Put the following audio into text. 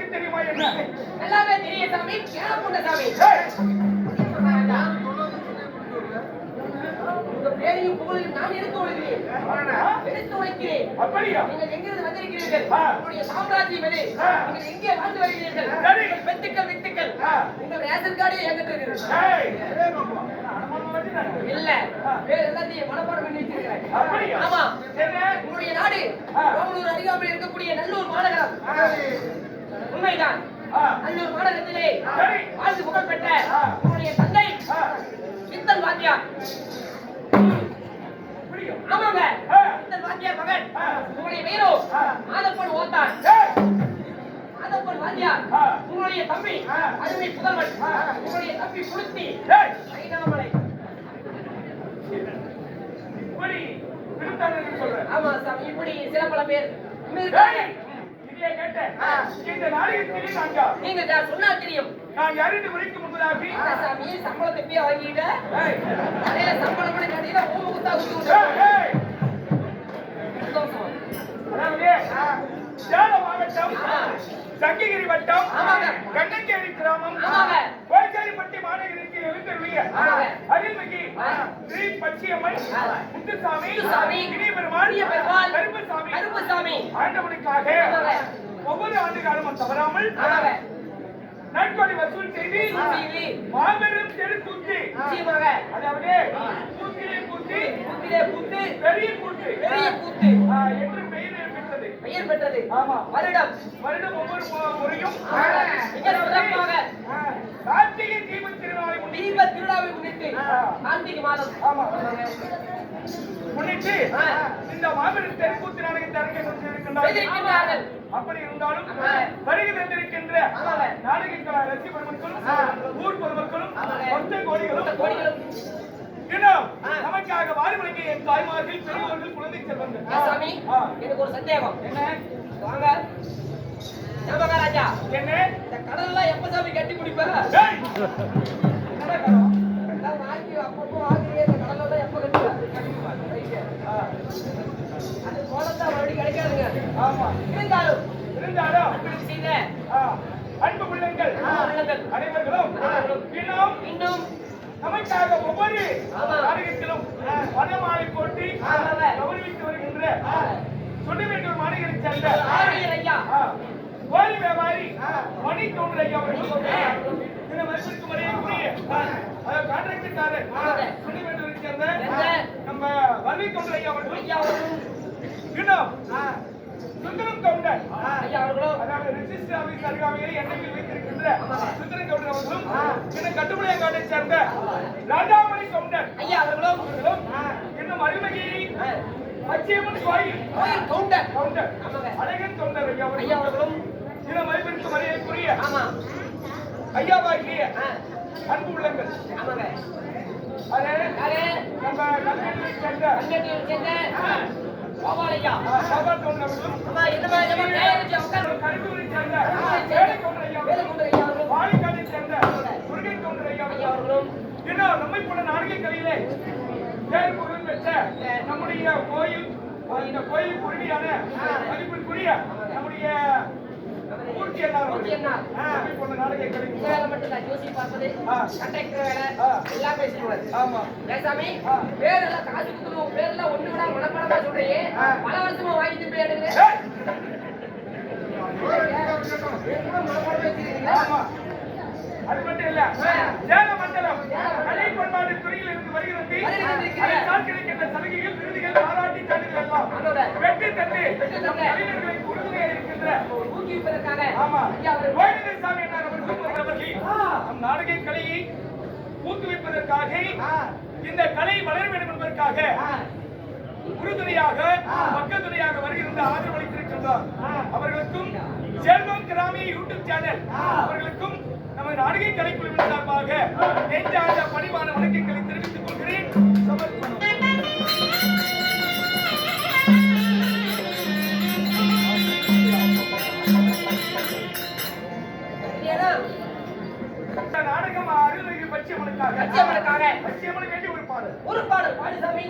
தெரியுமா என்ன எல்லாமே தெரிய சாமி கேள சாமி பேரையும் புகழையும் நான் எடுத்து வைக்கிறேன் அப்படியா நீங்கள் எங்கிருந்து வந்திருக்கிறீர்கள் உங்களுடைய சாம்ராஜ்யம் எது நீங்கள் எங்கே வாழ்ந்து வருகிறீர்கள் வெத்துக்கள் வித்துக்கள் உங்கள் ரேஷன் கார்டே எங்கிட்டு இல்ல பேர் எல்லாத்தையும் மனப்பாடம் பண்ணி வச்சிருக்கிறேன் ஆமா உங்களுடைய நாடு ஓமலூர் அருகாமையில் இருக்கக்கூடிய நல்லூர் மாநகரம் உண்மைதான் நல்லூர் மாநகரத்திலே வாழ்ந்து புகழ் பெற்ற உங்களுடைய தந்தை சித்தன் வாத்தியார் ஆமாங்க இந்த வாத்தியார் மகன் உங்களுடைய வீரோ மாதப்பன் ஓத்தான் மாதப்பன் வாத்தியார் உங்களுடைய தம்பி அருமை புதல்வன் உங்களுடைய தம்பி புளுத்தி ஐநாமலை ஆமா சாமி இப்படி சில பல பேர் நீங்க சொன்னா தெரியும் நான் அறிந்து முடிக்கும் முன்பதாக சாமி சம்பளத்தை போய் வாங்கிட்ட அதே சம்பளம் கூட கட்டினா ஊம குத்தா குத்து சேலம் மாவட்டம் சங்ககிரி வட்டம் கண்ணங்கேரி கிராமம் கோய்ச்சாரிப்பட்டி மாநகருக்கு எழுந்தருளிய அருள்மிகு ஸ்ரீ பச்சையம்மன் முத்துசாமி இனியபெருமான் கருப்பசாமி ஆண்டவனுக்காக ஒவ்வொரு ஆண்டு காலமும் தவறாமல் நன்கொடை வசூல் செய்து மாபெரும் தெருக்கூத்து அதாவது கூத்திலே கூத்து பெரிய கூத்து என்று பெயர் பெற்றது ஆமா வருடம் ஒவ்வொரு முறையும் கார்த்திகை தீப திருவிழாவை முன்னிட்டு கார்த்திகை மாதம் ஆமா முன்னிட்டு இந்த மாபெரும் தெருக்கூத்து நாடகத்தை அரங்கேற்றிருக்கின்றார்கள் அப்படி இருந்தாலும் வருகை தந்திருக்கின்ற நாடக ரசிக பெருமக்களும் ஊர் பொதுமக்களும் மொத்த கோடிகளும் இன்னும் நமக்காக வாரிமலைக்கு என் தாய்மார்கள் பெரியவர்கள் குழந்தை செல்வங்கள் சாமி எனக்கு ஒரு சந்தேகம் என்ன வாங்க ராஜா என்ன இந்த கடல்லாம் எப்ப சாமி கட்டி குடிப்ப வாங்கி அப்பப்போ வாங்குறீங்க இந்த கடல்லாம் எப்ப கட்டுவ அது போலத்தான் மறுபடியும் கிடைக்காதுங்க ஆமா இருந்தாலும் அப்படி செய்த அன்பு பிள்ளைங்கள் அனைவர்களும் இன்னும் நமக்காக ஒவ்வொரு நாடகத்திலும் வனமாலை போட்டி கௌரவித்து வருகின்ற சொன்னவேண்டூர் மாநகரை சேர்ந்த கோயில் வியாபாரி மணி தோன்ற ஐயா இந்த வருஷத்துக்கு மரியாதைக்குரிய கான்ட்ராக்டர்காரர் சொன்னவேண்டூரை சேர்ந்த நம்ம வல்வி தோன்ற ஐயா இன்னும் சுந்தரம் கவுண்டர் அதாவது ரெஜிஸ்டர் ஆபீஸ் அருகாமையில் எண்ணெயில் வைத்திருக்கின்ற சுந்தரம் கவுண்டர் அவர்களும் இன்னும் கட்டுமலையங்காட்டை சேர்ந்த ராஜாமணி கவுண்டர் ஐயா அவர்களும் இன்னும் அருள்மிகு பச்சையம்மன் கோயில் கவுண்டர் அழகன் கவுண்டர் ஐயா அவர்களும் இன்னும் மதிப்பிற்கு மரியாதைக்குரிய ஐயாவாகிய அன்பு உள்ளங்கள் நம்ம கல்வியை சேர்ந்த கோபாலையா கோபால் கவுண்டர் இன்னும் நம்மை போல நாடக கலையிலே பேர் புகழ் பெற்ற நம்முடைய கோயில் இந்த கோயில் குருடியான மதிப்பிற்குரிய நம்முடைய மூர்த்தி நாடக கலை ஜோசி பார்ப்பது கண்டக்டர் வேலை எல்லாம் பேசுறது ஆமா சாமி பேரெல்லாம் காசு கொடுக்கணும் பேரெல்லாம் ஒண்ணு விட மனப்படமா சொல்றீங்க பல வருஷமா வாங்கிட்டு போய் எடுங்க அது மட்டும் இல்ல சேல மண்டலம் கலை பண்பாடு துறையில் இருந்து வருகிறது கிடைக்கின்ற சலுகைகள் விருதுகள் பாராட்டி சான்றிதழ் எல்லாம் வெற்றி தந்து கலைஞர்களை உறுதுணையாக இருக்கின்ற ஊக்குவிப்பதற்காக சாமி நம் நாடக கலையை ஊக்குவிப்பதற்காக இந்த கலை வளர வேண்டும் என்பதற்காக உறுதுணையாக பக்கத்துணையாக வருகின்ற ஆதரவு அளித்திருக்கின்றார் அவர்களுக்கும் செல்வம் கிராமிய யூடியூப் சேனல் அவர்களுக்கும் நமது நாடக கலைக்குழுவின் சார்பாக நெஞ்சார்ந்த பணிவான வணக்கங்களை தெரிவித்துக் கொள்கிறேன். சமர்ப்பணம். நாடகம் அருள்மிகு பச்சை லட்சியமனுக்காக லட்சியமனுக்காக லட்சியமனு வேண்டி ஒரு பாடல் பாடி சாமி.